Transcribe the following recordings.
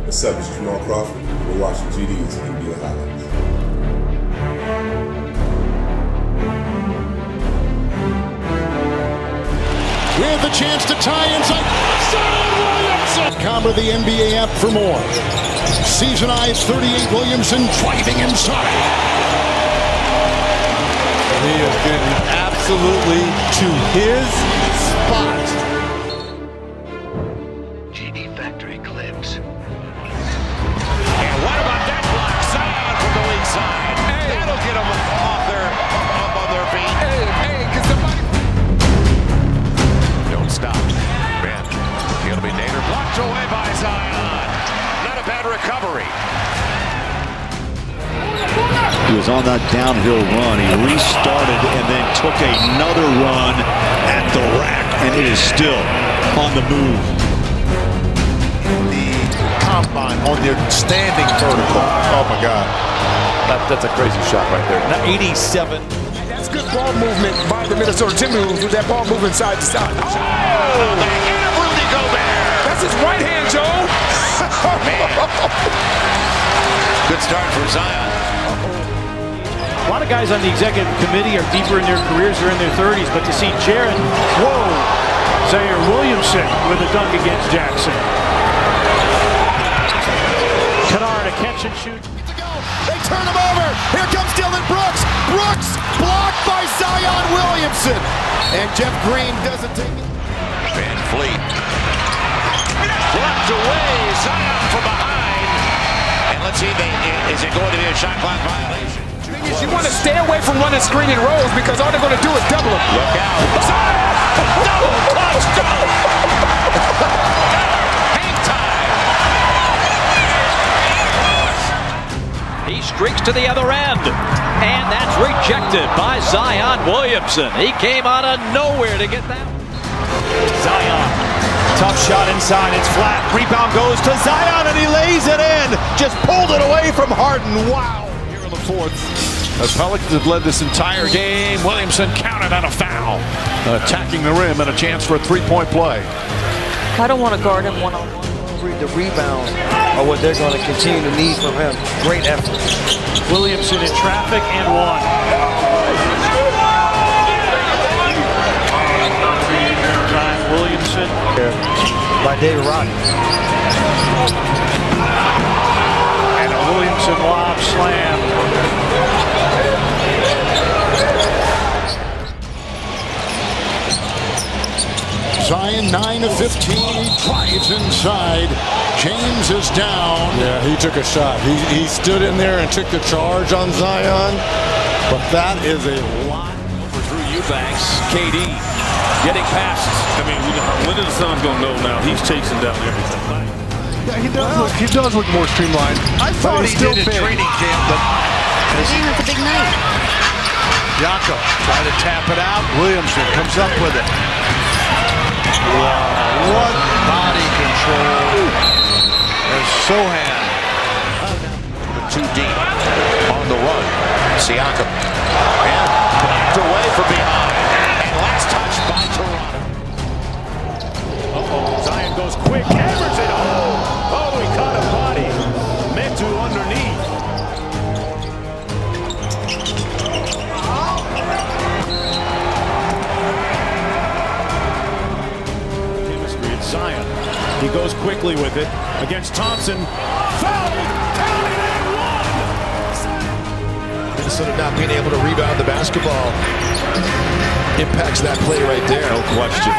What's up, it's Jamal Crawford. We're watching GD's NBA highlights. With a chance to tie inside. Zion Williamson! Cover the NBA app for more. Season high 38 Williamson driving inside. He is getting absolutely to his spot. GD Factory clips. And what about that block? Zion from the weak side. Hey. That'll get them up on their feet. Hey, can somebody... Don't stop. Man, it'll be Nader blocked away by Zion. Not a bad recovery. He was on that downhill run. He restarted and then took another run at the rack, and it is still on the move. The combine on their standing vertical. Oh my God. That's a crazy shot right there. Now 87. That's good ball movement by the Minnesota Timberwolves with that ball moving side to side. Oh, the hand of Rudy Gobert. That's his right hand, Joe. Man. Good start for Zion. A lot of guys on the executive committee are deeper in their careers, they're in their 30s, but to see Zion Williamson with a dunk against Jackson. Kennard, a catch and shoot. They turn him over. Here comes Dylan Brooks. Brooks blocked by Zion Williamson. And Jeff Green doesn't take it. Van Fleet. Blocked away. Zion from behind. And let's see, is it going to be a shot clock violation? You want to stay away from running screen and rolls because all they're going to do is double them. Look out. Zion! Double clutch goal! Hang time! He streaks to the other end, and that's rejected by Zion Williamson. He came out of nowhere to get that. Zion, tough shot inside, it's flat. Rebound goes to Zion, and he lays it in. Just pulled it away from Harden. Wow. Here in the fourth. The Pelicans have led this entire game. Williamson counted on a foul. Attacking the rim and a chance for a three-point play. I don't want to guard him one-on-one. The rebounds are what they're going to continue to need from him. Great effort. Williamson in traffic and one. Zion Williamson. By David Roddy. And a Williamson lob slam. Zion 9 of 15. He drives inside. James is down. Yeah, he took a shot. He stood in there and took the charge on Zion. But that is a lot. Over through Eubanks. KD getting past. I mean, when is the Suns going to know now? He's chasing down everything. Yeah, he does look more streamlined. I thought he did in training camp, but It's a big night. Jakob trying to tap it out. Williamson comes up with it. Wow, what body control. There's Sohan. Too deep on the run. Siakam. And blocked away from behind. And last touch by Toronto. Zion goes quick, hammers it. Oh, he caught a body. Meant to underneath. Chemistry at Zion. He goes quickly with it against Thompson. Foul! Counted and one! Minnesota not being able to rebound the basketball impacts that play right there. No question.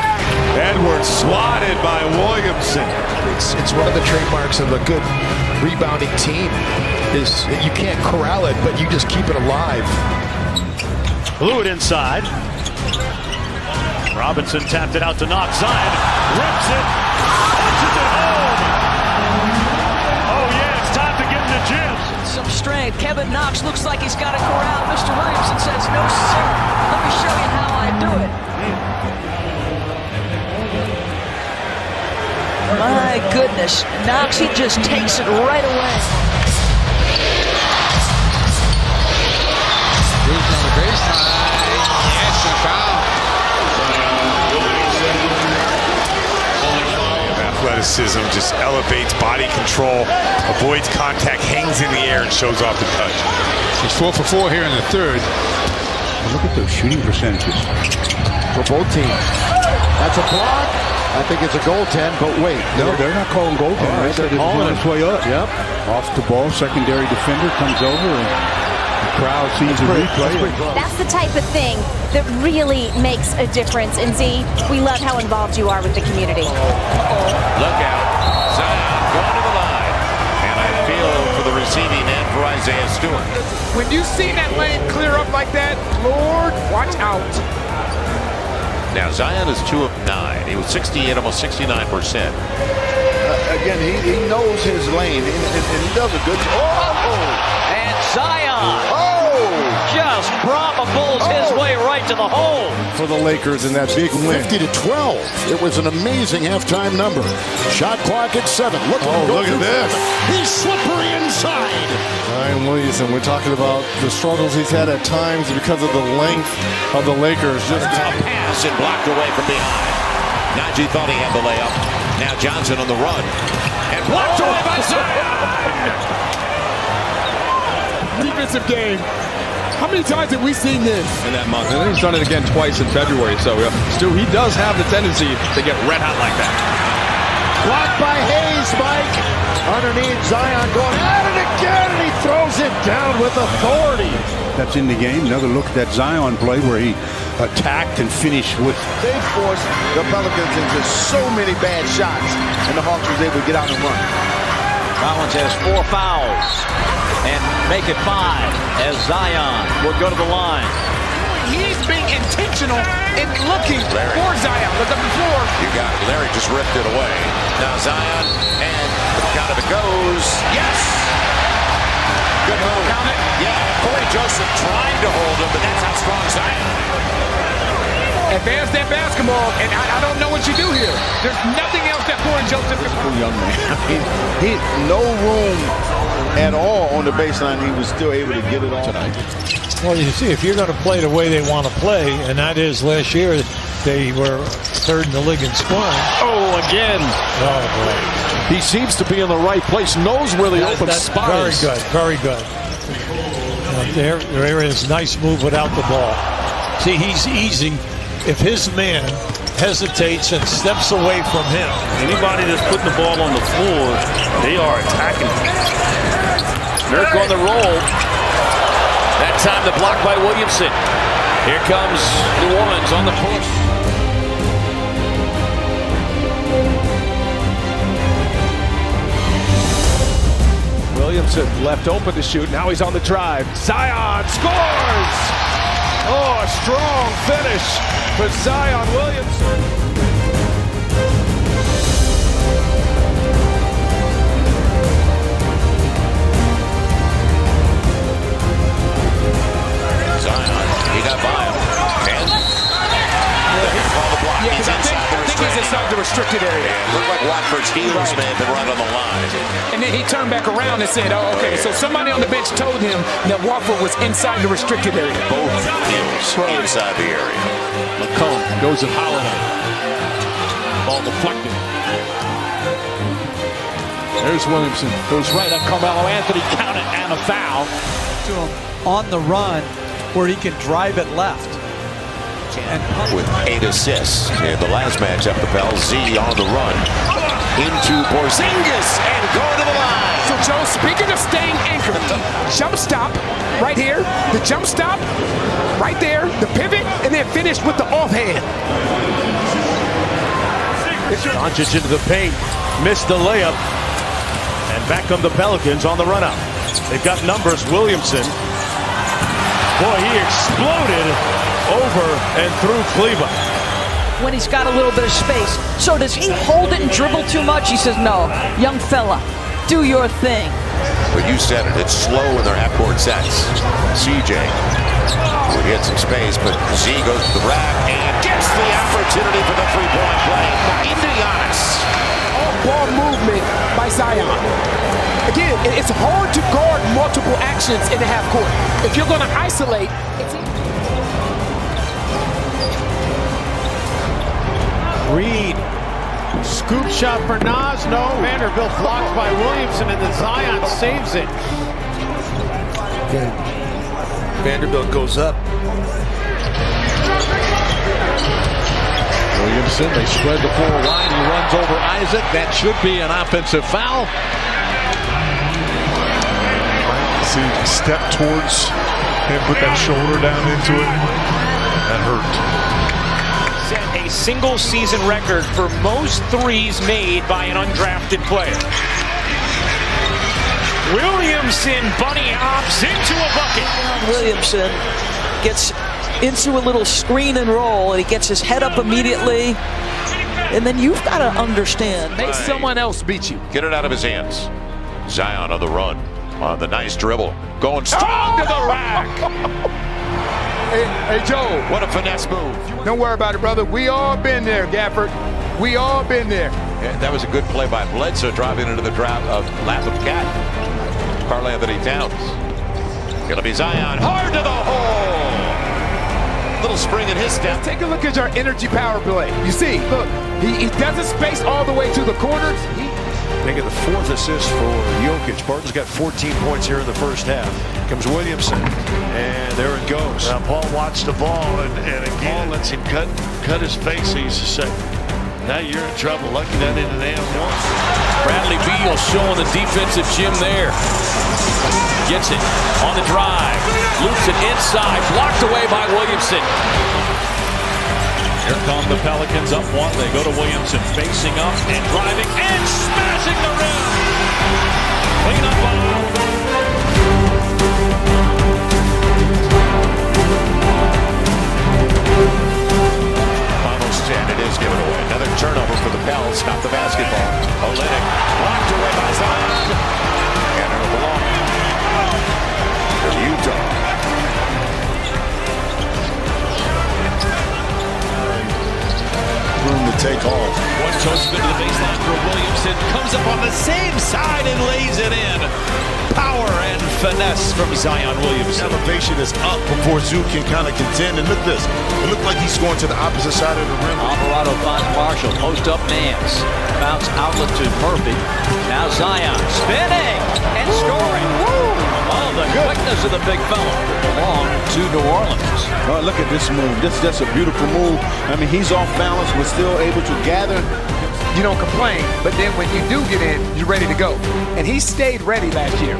Edwards swatted by Williamson. It's one of the trademarks of a good rebounding team is that you can't corral it, but you just keep it alive. Blew it inside. Robinson tapped it out to Knox. Zion rips it, punches it home. Oh yeah, it's time to get in the gym. Some strength. Kevin Knox looks like he's got a corral. Mr. Williamson says, no, sir. Let me show you how I do it. My goodness. Knox, he just takes it right away. He's on the baseline. Yes, he fouled. athleticism, just elevates body control, avoids contact, hangs in the air, and shows off the touch. He's 4 for 4 here in the third. Look at those shooting percentages For both teams. That's a block. I think it's a goaltend, but wait. No, they're not calling goaltend. Right, They're calling its way up. Yep. Off the ball, secondary defender comes over, and the crowd sees the replay. That's the type of thing that really makes a difference. And Z, we love how involved you are with the community. Look out. Zion going to the line. And I feel for the receiving end for Isaiah Stewart. When you see that lane clear up like that, Lord, watch out. Now Zion is 2 of 9. He was 68, almost 69%. Again, he knows his lane, and he does a good job. And Zion just bulls his way right to the hole. For the Lakers in that big win. 50-12. It was an amazing halftime number. Shot clock at 7. Look at this. He's slippery inside. Zion Williamson, we're talking about the struggles he's had at times because of the length of the Lakers. Just a pass and blocked away from behind. Najee thought he had the layup. Now Johnson on the run. And blocked away by Zion. Defensive game. How many times have we seen this? In that month. And he's done it again twice in February. So, Stu, he does have the tendency to get red hot like that. Blocked by Hayes, Mike. Underneath, Zion going at it again, and he throws it down with authority. That's in the game. Another look at that Zion play where he attacked and finished with. They forced the Pelicans into so many bad shots, and the Hawks was able to get out and run. Collins has 4 fouls and make it 5 as Zion will go to the line. He's being intentional in looking for Zion. Look up the floor. You got it. Larry just ripped it away. Now Zion, and out of it goes. Yes! Good move. Count it. Yeah, Corey Joseph trying to hold him, but that's how strong Zion. Advance that basketball, and I don't know what you do here. There's nothing else that Corey Joseph can do. Young man. he no room at all on the baseline. He was still able to get it all tonight. Well, you see, if you're going to play the way they want to play, and that is last year, they were 3rd in the league in scoring. Oh, again. Oh, boy. He seems to be in the right place, knows where the open spot is. Very good, very good. There is a nice move without the ball. See, he's easy. If his man hesitates and steps away from him. Anybody that's putting the ball on the floor, they are attacking. Nurk on the roll. That time the block by Williamson. Here comes New Orleans on the push. Williamson left open to shoot. Now he's on the drive. Zion scores! Oh, a strong finish for Zion Williamson. Zion, he got by him. And they call the block. He's inside the restricted area. It looked like Watford's heels may have been right on the line. And then he turned back around and said, oh, okay, so somebody on the bench told him that Watford was inside the restricted area. Both heels inside the area. McCollum goes at Holiday. Ball deflected. There's Williamson. Goes right at Carmelo Anthony. Count it and a foul. To him on the run where he can drive it left. With 8 assists in the last matchup, the Pels. Z on the run into Porzingis and go to the line. So Joe, speaking of staying anchored, jump stop right here, the jump stop right there, the pivot, and then finish with the offhand. Doncic into the paint, missed the layup, and back come the Pelicans on the run out. They've got numbers. Williamson, boy, he exploded over and through Cleveland. When he's got a little bit of space. So does he hold it and dribble too much? He says, no, young fella, do your thing. But you said it, it's slow in their half-court sets. CJ would hit some space, but Z goes to the rack and gets the opportunity for the three-point play into Giannis. Ball movement by Zion. Again, it's hard to guard multiple actions in the half court. If you're going to isolate, Reed Scoop shot for Nas, no. Vanderbilt blocked by Williamson, and then Zion saves it. Vanderbilt goes up. Williamson, they spread the floor wide. He runs over Isaac. That should be an offensive foul. See, step towards him, put that shoulder down into it. That hurt. Set a single season record for most threes made by an undrafted player. Williamson bunny hops into a bucket. Williamson gets into a little screen and roll, and he gets his head up immediately. And then you've got to understand. Make someone else beat you. Get it out of his hands. Zion on the run. On the nice dribble. Going strong to the rack. Hey, Joe. What a finesse move. Don't worry about it, brother. We all been there, Gafford. We all been there. And that was a good play by Bledsoe, driving into the lap of Cat. Karl Anthony Towns. Gonna be Zion. Hard to the hole. Little spring in his step. Take a look at our energy power play. You see, look, he doesn't space all the way to the corners. Making the fourth assist for Jokic. Barton's got 14 points here in the first half. Comes Williamson, and there it goes. Now Paul watched the ball, and again, Paul lets him cut his face. He used to say, now you're in trouble. Lucky that didn't nail one. Bradley Beal showing the defensive gym there. Gets it on the drive. Loops it inside. Blocked away by Williamson. Here come the Pelicans up one. They go to Williamson, facing up and driving and smashing the rim. Clean up Almost 10. It is given away. Another turnover for the Pels. Stop the basketball. Olynyk blocked away by Zion. And it'll belong to Utah. Room to take off. One toast into the baseline for Williamson. Comes up on the same side and lays it in. Power and finesse from Zion Williamson. Elevation is up before Zoo can kind of contend. And look at this. It looked like he's going to the opposite side of the rim. Alvarado finds Marshall. Post up Nance. Bounce outlet to Murphy. Now Zion spinning and scoring. Oh, the quickness of the big fella belong to New Orleans. Oh, look at this move. This is just a beautiful move. I mean, he's off balance, but still able to gather. You don't complain, but then when you do get in, you're ready to go. And he stayed ready last year.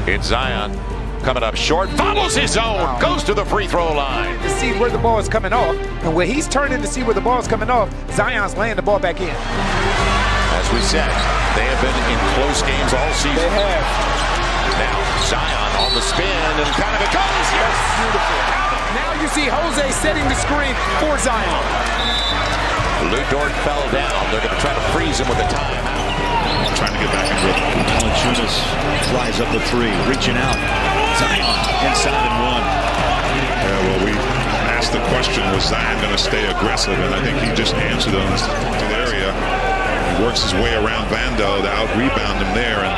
It's Zion coming up short, follows his own, goes to the free throw line. To see where the ball is coming off, and when he's turning to see where the ball is coming off, Zion's laying the ball back in. As we said, they have been in close games all season. They have. Now Zion on the spin, and kind of it goes. Yes, beautiful. Now you see Jose setting the screen for Zion. Lou Dort fell down. They're going to try to freeze him with a timeout. Trying to get back in rhythm. Valanciunas flies up the three, reaching out. Zion inside and one. Yeah, well, we asked the question, was Zion going to stay aggressive? And I think he just answered on to the area. He works his way around Vando to out-rebound him there. And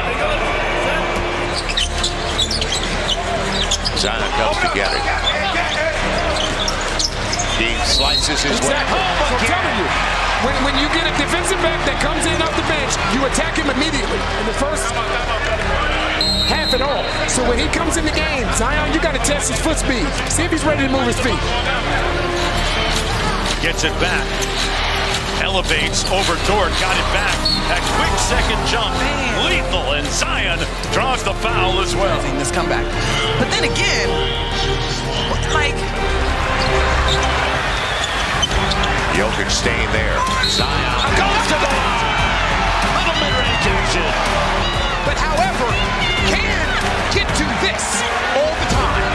Zion comes to get it. He slices his way home. I'm telling you, when you get a defensive back that comes in off the bench, you attack him immediately in the first half at all. So when he comes in the game, Zion, you got to test his foot speed. See if he's ready to move his feet. Gets it back. Elevates over Dort. Got it back. A quick second jump. Lethal. And Zion draws the foul as well. This comeback. But then again, like... Jokic staying there. Zion goes to the line. Little mid-range action. But however, can get to this all the time.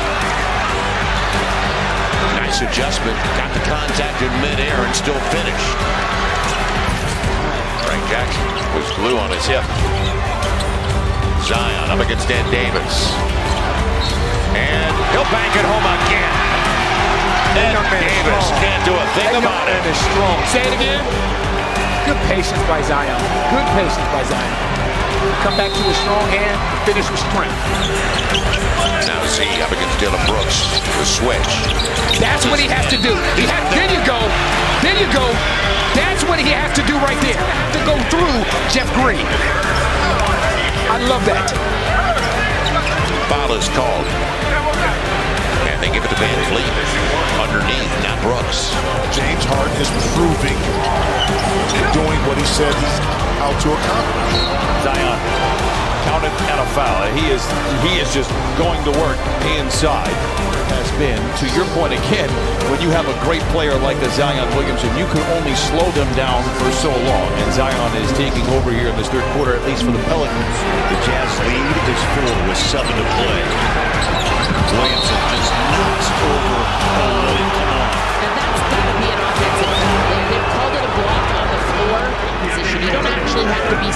Nice adjustment. Got the contact in midair and still finished. Frank Jackson was glue on his hip. Zion up against Ed Davis. And he'll bank it home again. Ed Davis can't do a thing about it. Is strong. Say it again. Good patience by Zion. Good patience by Zion. come back to his strong hand, finish with strength. Now Z up against Dylan Brooks. The switch. That's what he has to do. There you go. There you go. That's what he has to do right there. To go through Jeff Green. I love that. Foul is called. And they give it to Van Vliet. Underneath, now Brooks. James Harden is proving and doing what he said he's out to accomplish. Zion counted at a foul. He is just going to work inside. Has been, to your point again, when you have a great player like a Zion Williamson, you can only slow them down for so long. And Zion is taking over here in this third quarter, at least for the Pelicans. The Jazz lead is 4 with 7 to play. Williamson just knocks over Williamson. And that's got to be an offensive foul. They've called it a block on the floor position. You don't actually have to be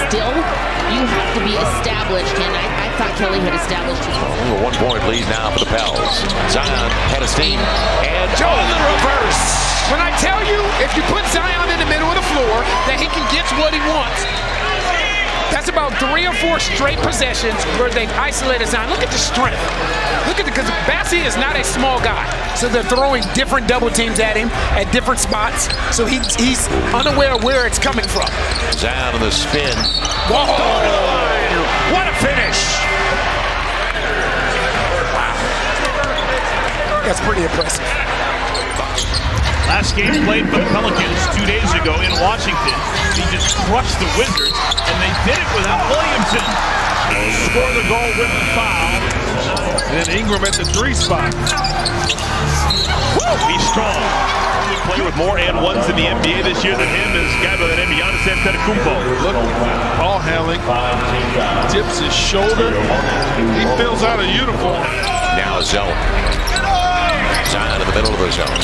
still. You have to be established. And I thought Kelly had established his role. A 1-point lead now for the Pels. Zion had a steam. And Joe in the reverse. When I tell you, if you put Zion in the middle of the floor, that he can get what he wants. That's about 3 or 4 straight possessions where they've isolated Zion. Look at the strength. Look at the, because Bassie is not a small guy. So they're throwing different double teams at him at different spots. So he's unaware of where it's coming from. Zion on the spin. Whoa! What a finish! Wow. That's pretty impressive. Last game played for the Pelicans 2 days ago in Washington. He just crushed the Wizards, and they did it without Williamson. Score the goal with the foul. And then Ingram at the 3 spot. He's strong. We play with more and ones in the NBA this year than him is a guy by the name of Giannis Antetokounmpo. Look, ball handling, dips his shoulder. He fills out a uniform. Now a zone. Zion in the middle of the zone.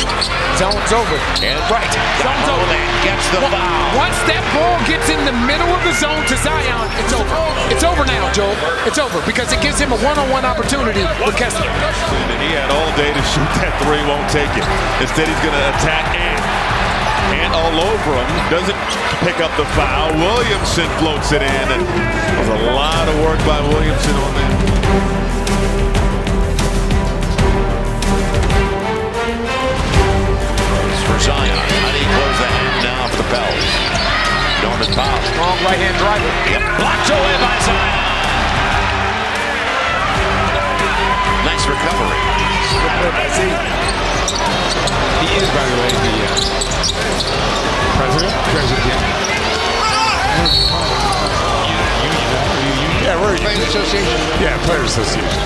Zone's over. And right. Zone's over. Gets the foul. Once that ball gets in the middle of the zone to Zion, it's over. It's over now, Joel. It's over because it gives him a one-on-one opportunity with Kessler. And he had all day to shoot that 3, won't take it. Instead, he's going to attack Ant all over him. Doesn't pick up the foul. Williamson floats it in. And it was a lot of work by Williamson on that. Zion. How do you close the hand now for the Pels? Norman Powell. Strong right-hand driver. Yep. Blocked away by Zion. Nice recovery. He is, by the way, the president. Yeah, we're Players Association. Yeah, Players Association.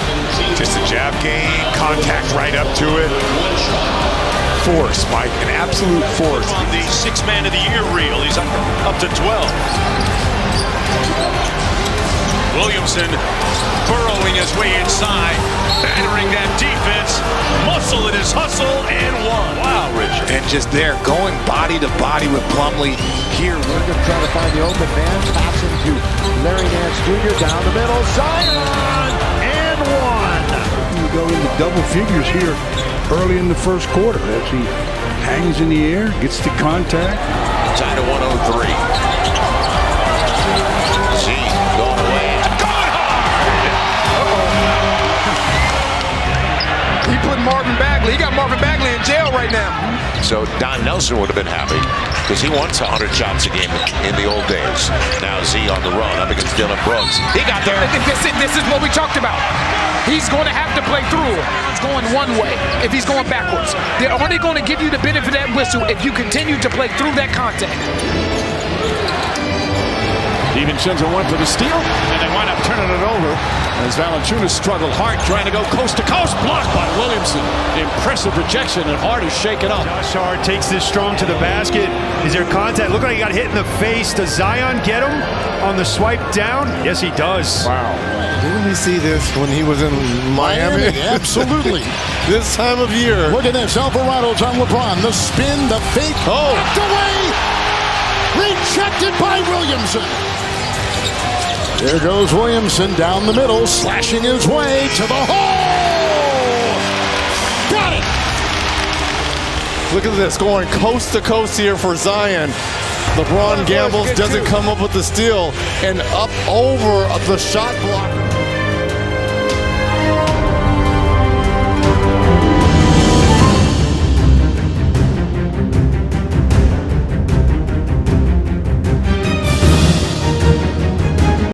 Just a jab game, contact right up to it. Force, Mike, an absolute force. On the 6th man of the year reel, he's up to 12. Williamson burrowing his way inside, battering that defense, muscle in his hustle, and one. Wow, Richard. And just there, going body to body with Plumlee. Here, Williams trying to find the open man, passing to Larry Nance Jr. down the middle. Zion and one. You go into double figures here early in the first quarter as he hangs in the air, gets to contact. Tied at 103. Z going away. Going hard! He put Marvin Bagley. He got Marvin Bagley in jail right now. So Don Nelson would have been happy because he wants 100 shots a game in the old days. Now Z on the run up against Dylan Brooks. He got there. This is what we talked about. He's going to have to play through it. He's going one way if he's going backwards. They're only going to give you the benefit of that whistle if you continue to play through that contact. DiVincenzo went for the steal, and they wind up turning it over as Valanciunas struggled hard trying to go coast to coast. Blocked by Williamson. Impressive rejection, and Hart is shaken up. Josh Hart takes this strong to the basket. Is there contact? Look like he got hit in the face. Does Zion get him on the swipe down? Yes, he does. Wow. Didn't we see this when he was in Miami? Absolutely. This time of year. Look at this. Alvarado's on LeBron. The spin, the fake. Oh. Knocked away. Rejected by Williamson. There goes Williamson down the middle, slashing his way to the hole. Got it. Look at this, going coast to coast here for Zion. LeBron gambles, doesn't come up with the steal, and up over the shot blocker.